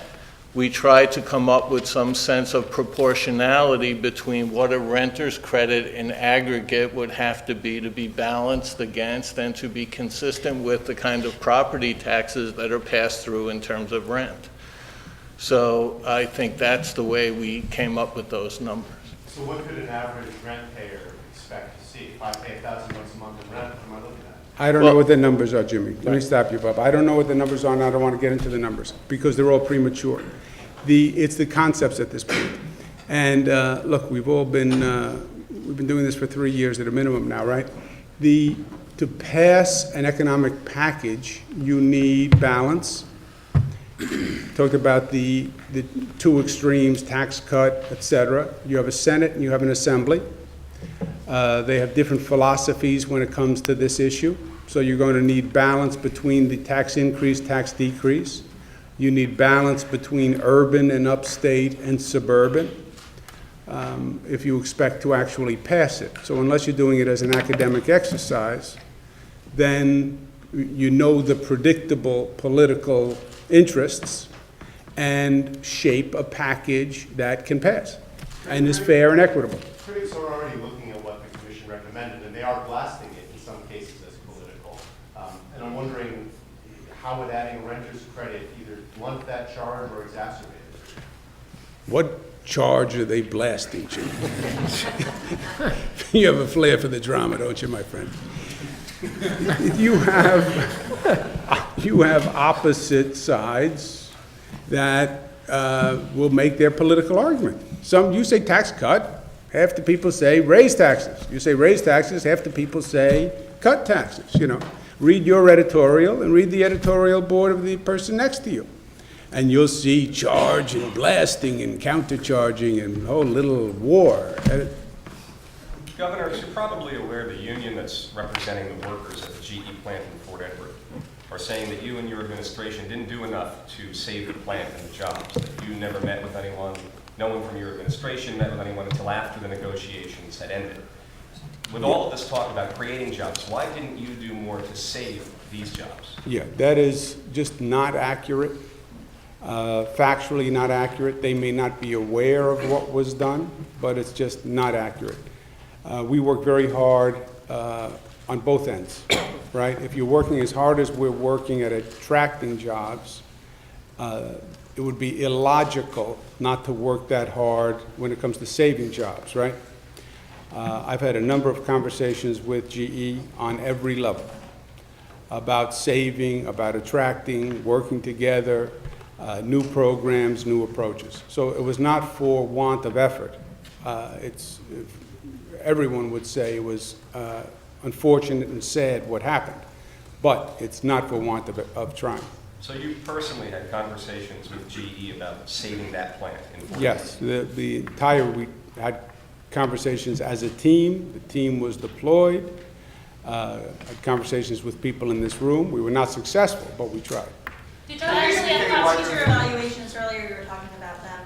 we tried to come up with some sense of proportionality between what a renter's credit in aggregate would have to be balanced against and to be consistent with the kind of property taxes that are passed through in terms of rent. So I think that's the way we came up with those numbers. So what could an average rent payer expect to see? If I pay $1,000 a month in rent, what am I looking at? I don't know what the numbers are, Jimmy. Let me stop you, Bob. I don't know what the numbers are, and I don't want to get into the numbers, because they're all premature. It's the concepts at this point. And look, we've been doing this for 3 years at a minimum now, right? To pass an economic package, you need balance. Talked about the two extremes, tax cut, et cetera. You have a Senate and you have an Assembly. They have different philosophies when it comes to this issue. So you're going to need balance between the tax increase, tax decrease. You need balance between urban and upstate and suburban if you expect to actually pass it. So unless you're doing it as an academic exercise, then you know the predictable political interests and shape a package that can pass and is fair and equitable. Critics are already looking at what the commission recommended, and they are blasting it in some cases as political. And I'm wondering, how would adding a renter's credit either blunt that charge or exacerbate it? What charge are they blasting, Jim? You have a flair for the drama, don't you, my friend? You have opposite sides that will make their political argument. You say tax cut, half the people say raise taxes. You say raise taxes, half the people say cut taxes, you know. Read your editorial and read the editorial board of the person next to you. And you'll see charge and blasting and countercharging and a whole little war. Governor, you're probably aware the union that's representing the workers at the GE plant in Fort Edward are saying that you and your administration didn't do enough to save the plant and the jobs, that you never met with anyone, no one from your administration met with anyone until after the negotiations had ended. With all of this talk about creating jobs, why didn't you do more to save these jobs? Yeah, that is just not accurate, factually not accurate. They may not be aware of what was done, but it's just not accurate. We work very hard on both ends, right? If you're working as hard as we're working at attracting jobs, it would be illogical not to work that hard when it comes to saving jobs, right? I've had a number of conversations with GE on every level about saving, about attracting, working together, new programs, new approaches. So it was not for want of effort. Everyone would say it was unfortunate and sad what happened, but it's not for want of trying. So you personally had conversations with GE about saving that plant in Fort Edward? Yes, we had conversations as a team. The team was deployed. Had conversations with people in this room. We were not successful, but we tried. Did you actually have prosecutor evaluations earlier? You were talking about them.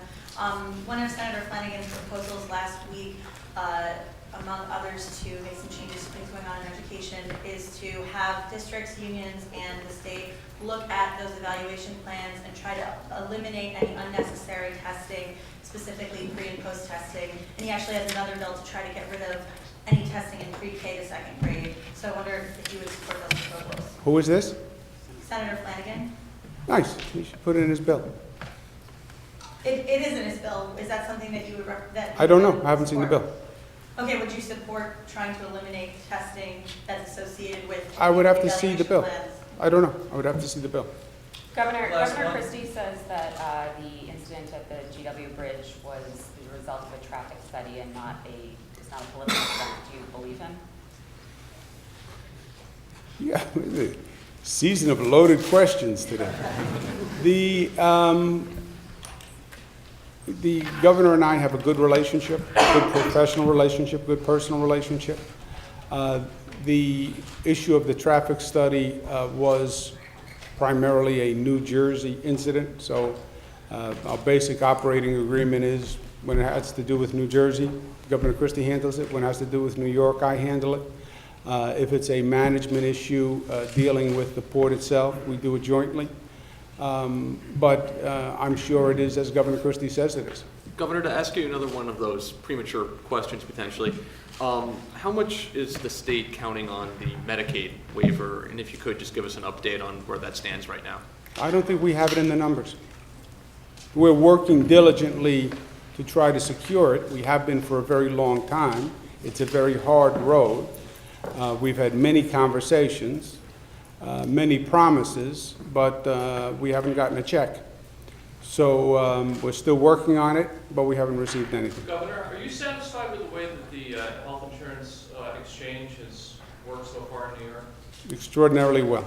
One of Senator Flanagan's proposals last week, among others, to make some changes to things going on in education, is to have districts, unions, and the state look at those evaluation plans and try to eliminate any unnecessary testing, specifically pre and post testing. And he actually has another bill to try to get rid of any testing in pre-K to second grade. So I wonder if you would support those proposals. Who is this? Senator Flanagan. Nice. You should put it in his bill. It is in his bill. Is that something that you would I don't know. I haven't seen the bill. Okay, would you support trying to eliminate testing that's associated with I would have to see the bill. evaluation plans? I don't know. I would have to see the bill. Governor Last one. Christie says that the incident at the GW Bridge was the result of a traffic study and it's not a political stunt. Do you believe him? Yeah, the season of loaded questions today. The governor and I have a good relationship, good professional relationship, good personal relationship. The issue of the traffic study was primarily a New Jersey incident, so our basic operating agreement is when it has to do with New Jersey, Governor Christie handles it. When it has to do with New York, I handle it. If it's a management issue dealing with the port itself, we do it jointly. But I'm sure it is as Governor Christie says it is. Governor, to ask you another one of those premature questions potentially, how much is the state counting on the Medicaid waiver? And if you could just give us an update on where that stands right now. I don't think we have it in the numbers. We're working diligently to try to secure it. We have been for a very long time. It's a very hard road. We've had many conversations, many promises, but we haven't gotten a check. So we're still working on it, but we haven't received anything. Governor, are you satisfied with the way that the health insurance exchange has worked so far in New York? Extraordinarily well,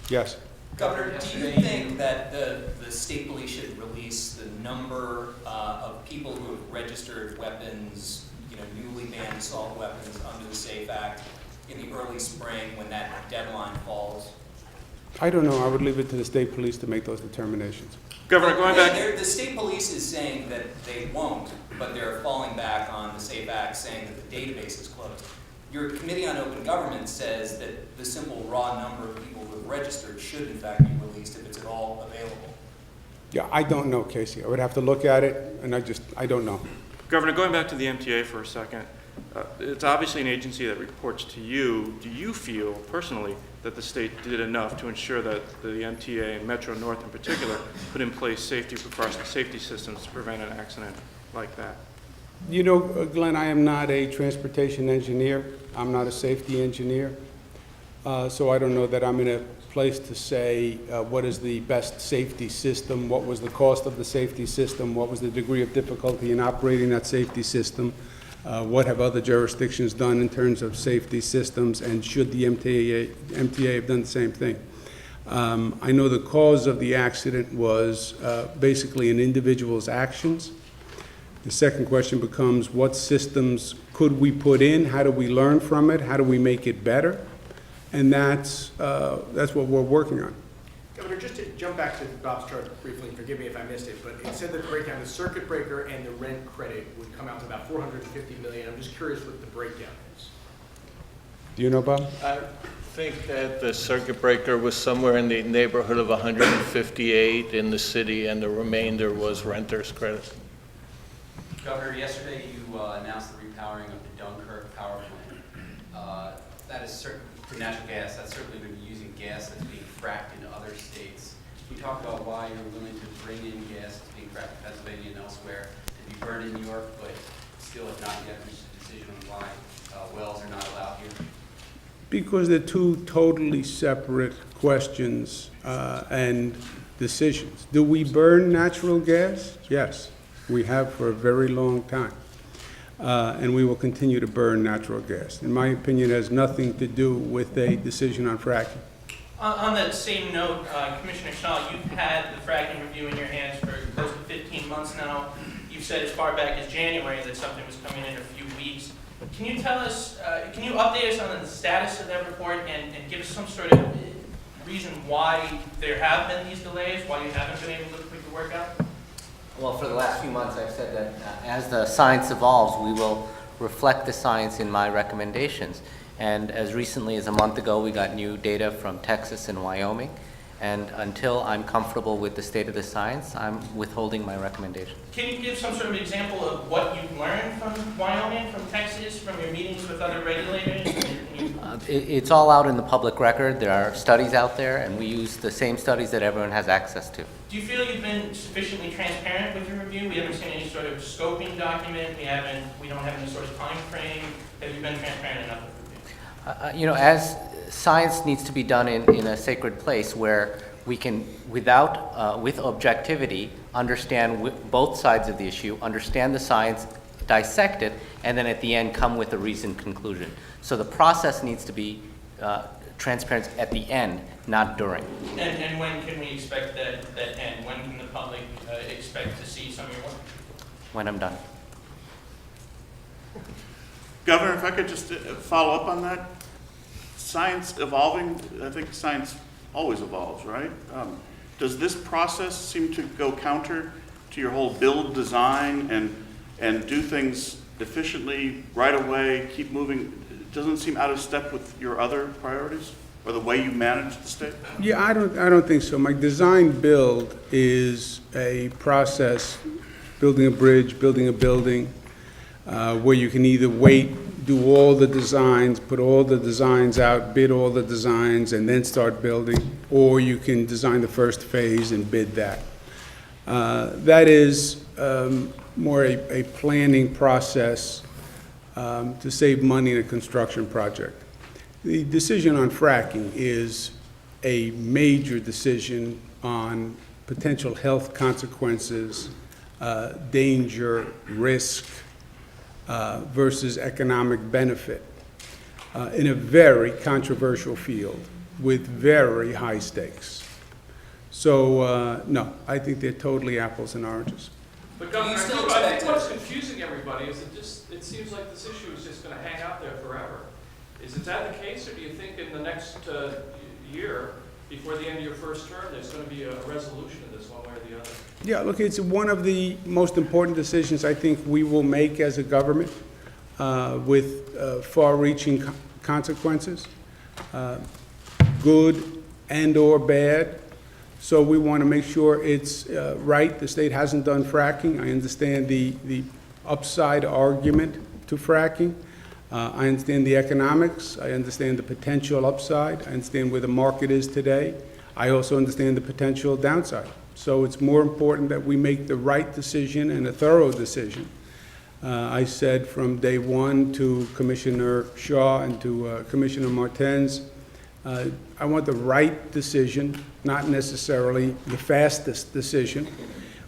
yes. Governor, do you think that the state police should release the number of people who have registered weapons, newly banned assault weapons under the SAFE Act in the early spring when that deadline falls? I don't know. I would leave it to the state police to make those determinations. Governor, going back. The state police is saying that they won't, but they're falling back on the SAFE Act, saying that the database is closed. Your Committee on Open Government says that the simple raw number of people who have registered should in fact be released if it's at all available. Yeah, I don't know, Casey. I would have to look at it, and I don't know. Governor, going back to the MTA for a second, it's obviously an agency that reports to you. Do you feel personally that the state did enough to ensure that the MTA and Metro North in particular put in place safety precautions, safety systems to prevent an accident like that? Glenn, I am not a transportation engineer. I'm not a safety engineer. So I don't know that I'm in a place to say what is the best safety system, what was the cost of the safety system, what was the degree of difficulty in operating that safety system, what have other jurisdictions done in terms of safety systems, and should the MTA have done the same thing. I know the cause of the accident was basically an individual's actions. The second question becomes, what systems could we put in? How do we learn from it? How do we make it better? And that's what we're working on. Governor, just to jump back to Bob's chart briefly, forgive me if I missed it, but it said that the breakdown, the circuit breaker and the rent credit would come out to about $450 million. I'm just curious what the breakdown is. Do you know, Bob? I think that the circuit breaker was somewhere in the neighborhood of 158 in the city, and the remainder was renter's credit. Governor, yesterday you announced the repowering of the Dunkirk power plant. That is certain for natural gas. That's certainly going to be using gas that's being fracked in other states. Can you talk about why you're willing to bring in gas that's being fracked in Pennsylvania and elsewhere to be burned in New York, but still have not yet reached a decision on why wells are not allowed here? Because they're two totally separate questions and decisions. Do we burn natural gas? Yes, we have for a very long time. And we will continue to burn natural gas. In my opinion, it has nothing to do with a decision on fracking. On that same note, Commissioner Shaw, you've had the fracking review in your hands for close to 15 months now. You've said as far back as January that something was coming in a few weeks. Can you tell us, can you update us on the status of that report and give us some sort of reason why there have been these delays, why you haven't been able to put your work out? Well, for the last few months, I've said that as the science evolves, we will reflect the science in my recommendations. And as recently as a month ago, we got new data from Texas and Wyoming. And until I'm comfortable with the state of the science, I'm withholding my recommendations. Can you give some sort of example of what you've learned from Wyoming, from Texas, from your meetings with other regulators? It's all out in the public record. There are studies out there, and we use the same studies that everyone has access to. Do you feel you've been sufficiently transparent with your review? We haven't seen any sort of scoping document. We don't have any sort of time frame. Have you been transparent enough with the review? As science needs to be done in a sacred place where we can, without, with objectivity, understand both sides of the issue, understand the science, dissect it, and then at the end come with a reasoned conclusion. So the process needs to be transparent at the end, not during. And when can we expect that end? When can the public expect to see some of your work? When I'm done. Governor, if I could just follow up on that. Science evolving, I think science always evolves, right? Does this process seem to go counter to your whole build design and do things efficiently right away, keep moving? It doesn't seem out of step with your other priorities or the way you manage the state? Yeah, I don't think so. My design build is a process, building a bridge, building a building, where you can either wait, do all the designs, put all the designs out, bid all the designs, and then start building, or you can design the first phase and bid that. That is more a planning process to save money in a construction project. The decision on fracking is a major decision on potential health consequences, danger, risk, versus economic benefit in a very controversial field with very high stakes. So, no, I think they're totally apples and oranges. But Governor, I think what's confusing everybody is it seems like this issue is just going to hang out there forever. Is that the case, or do you think in the next year, before the end of your first term, there's going to be a resolution of this one way or the other? Yeah, look, it's one of the most important decisions I think we will make as a government with far-reaching consequences, good and or bad. So we want to make sure it's right. The state hasn't done fracking. I understand the upside argument to fracking. I understand the economics. I understand the potential upside. I understand where the market is today. I also understand the potential downside. So it's more important that we make the right decision and a thorough decision. I said from day one to Commissioner Shaw and to Commissioner Martens, I want the right decision, not necessarily the fastest decision.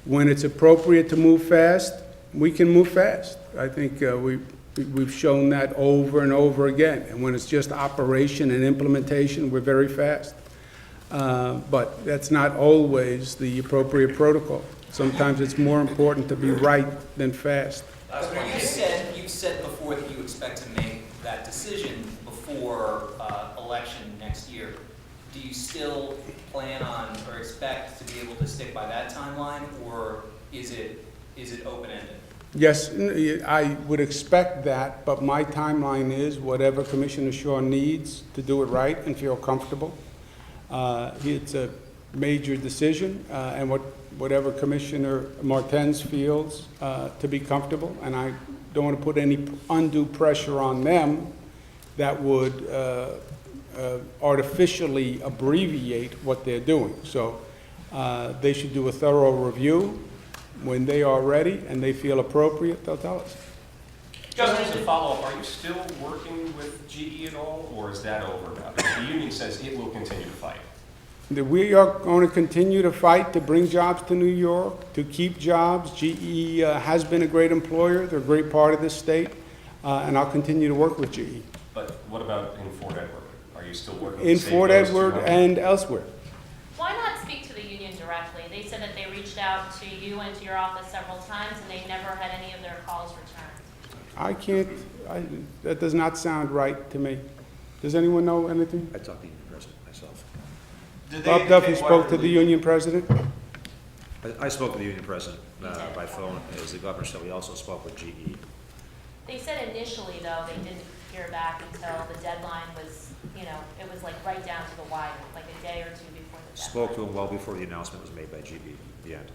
When it's appropriate to move fast, we can move fast. I think we've shown that over and over again. And when it's just operation and implementation, we're very fast. But that's not always the appropriate protocol. Sometimes it's more important to be right than fast. You've said before that you expect to make that decision before election next year. Do you still plan on or expect to be able to stick by that timeline, or is it open-ended? Yes, I would expect that, but my timeline is whatever Commissioner Shaw needs to do it right and feel comfortable. It's a major decision, and whatever Commissioner Martens feels to be comfortable, and I don't want to put any undue pressure on them that would artificially abbreviate what they're doing. So they should do a thorough review. When they are ready and they feel appropriate, they'll tell us. Just as a follow-up, are you still working with GE at all, or is that over now? Because the union says it will continue to fight. We are going to continue to fight to bring jobs to New York, to keep jobs. GE has been a great employer. They're a great part of this state, and I'll continue to work with GE. But what about in Fort Edward? Are you still working In with Fort Edward and elsewhere. Why not speak to the union directly? They said that they reached out to you and to your office several times, and they never had any of their calls returned. I can't, that does not sound right to me. Does anyone know anything? I talked to the union president myself. Bob Duffy spoke to the union president? I spoke to the union president by phone, as the governor said. We also spoke with GE. They said initially, though, they didn't hear back until the deadline was, it was like right down to the wire, like a day or two before the deadline. Spoke to him well before the announcement was made by GE at the end.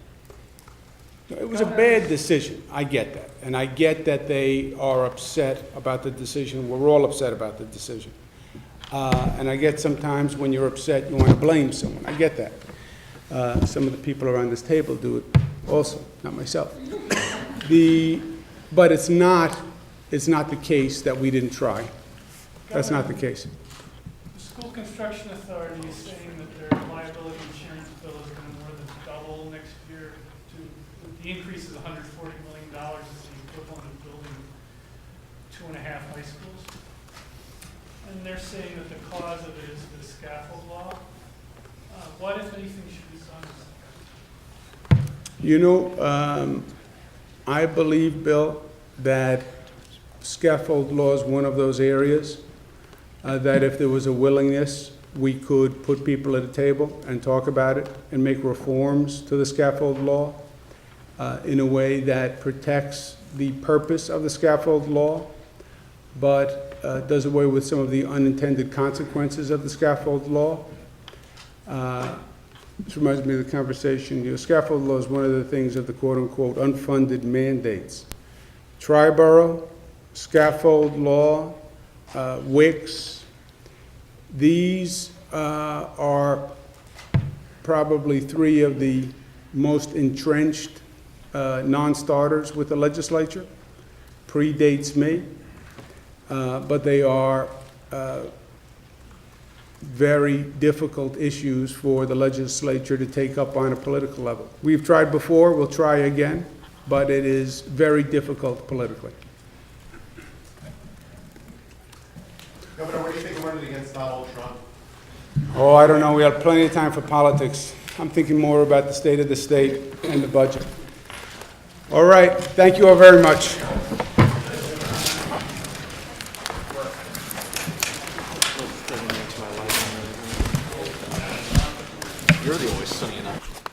It was a bad decision. I get that. And I get that they are upset about the decision. We're all upset about the decision. And I get sometimes when you're upset, you want to blame someone. I get that. Some of the people around this table do it also, not myself. But it's not the case that we didn't try. That's not the case. The School Construction Authority is saying that their liability insurance bill is going to more than double next year. The increase is $140 million, is the equivalent of building 2.5 high schools. And they're saying that the cause of it is the scaffold law. What, if anything, should be done? You know, I believe, Bill, that scaffold law is one of those areas that if there was a willingness, we could put people at a table and talk about it and make reforms to the scaffold law in a way that protects the purpose of the scaffold law, but does away with some of the unintended consequences of the scaffold law. This reminds me of the conversation, you know, scaffold law is one of the things of the quote-unquote unfunded mandates. Triborough, scaffold law, WICS, these are probably three of the most entrenched non-starters with the legislature. Predates me, but they are very difficult issues for the legislature to take up on a political level. We've tried before, we'll try again, but it is very difficult politically. Governor, what do you think of running against Donald Trump? Oh, I don't know, we have plenty of time for politics. I'm thinking more about the state of the state and the budget. All right, thank you all very much. You're the always sunny enough.